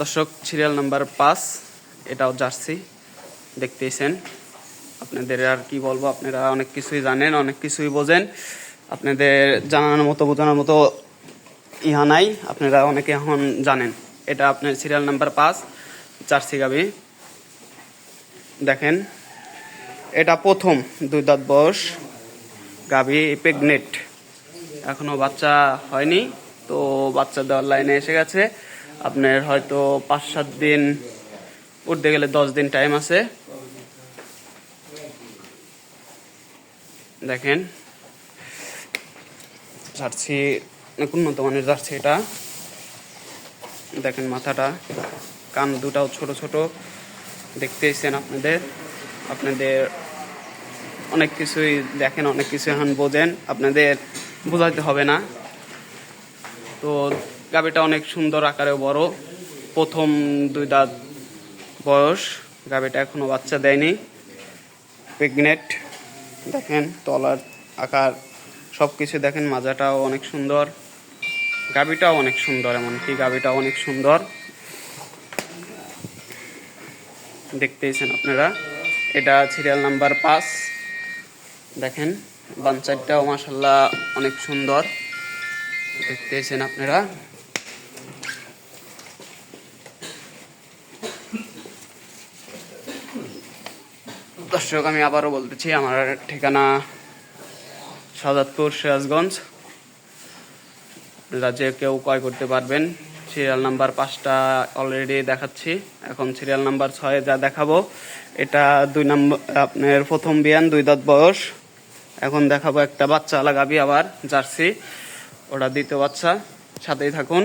দর্শক, serial number 5, এটাও jersey দেখতেইছেন। আপনাদের আর কি বলবো, আপনারা অনেক কিছুই জানেন, অনেক কিছুই বোঝেন। আপনাদের জানানোর মতো বোঝানোর মতো ইহা নাই, আপনারা অনেকে এখন জানেন। এটা আপনার সিরিয়াল নাম্বার 5 জার্সি গাভী। দেখেন, এটা প্রথম 2 দাঁত বয়স গাভী, প্রেগনেন্ট, এখনো বাচ্চা হয়নি, তো বাচ্চা দেওয়ার লাইনে এসে গেছে। আপনার হয়তো 5-7 দিন, উঠতে গেলে 10 দিন টাইম আছে। দেখেন, জার্সি উন্নত মানের জার্সি এটা। দেখেন মাথাটা, কান দুটাও ছোট ছোট দেখতেইছেন। আপনাদের অনেক কিছুই দেখেন, অনেক কিছু এখন বোঝেন, আপনাদের বোঝাইতে হবে না। তো গাভীটা অনেক সুন্দর আকারে বড়, প্রথম 2 দাঁত বয়স, গাভীটা এখনো বাচ্চা দেয়নি, প্রেগনেন্ট। দেখেন তলার আকার সব কিছু দেখেন, মাজাটাও অনেক সুন্দর, গাভীটাও অনেক সুন্দর, এমনকি গাভীটাও অনেক সুন্দর দেখতেইছেন আপনারা। এটা সিরিয়াল নাম্বার 5। দেখেন বাঞ্চারটাও মাশাআল্লাহ অনেক সুন্দর দেখতেইছেন আপনারা। দর্শক, আমি আবারও বলতেছি, আমার ঠিকানা শাহজাদপুর, সিরাজগঞ্জ। আপনারা যে কেউ ক্রয় করতে পারবেন। সিরিয়াল নাম্বার 5টা অলরেডি দেখাচ্ছি, এখন সিরিয়াল নাম্বার 6 যা দেখাবো, এটা 2 নম্বর, আপনার প্রথম বিয়ান, 2 দাঁত বয়স। এখন দেখাবো একটা বাচ্চা আলা গাভী, আবার জার্সি, ওটা দ্বিতীয় বাচ্চা। সাথেই থাকুন।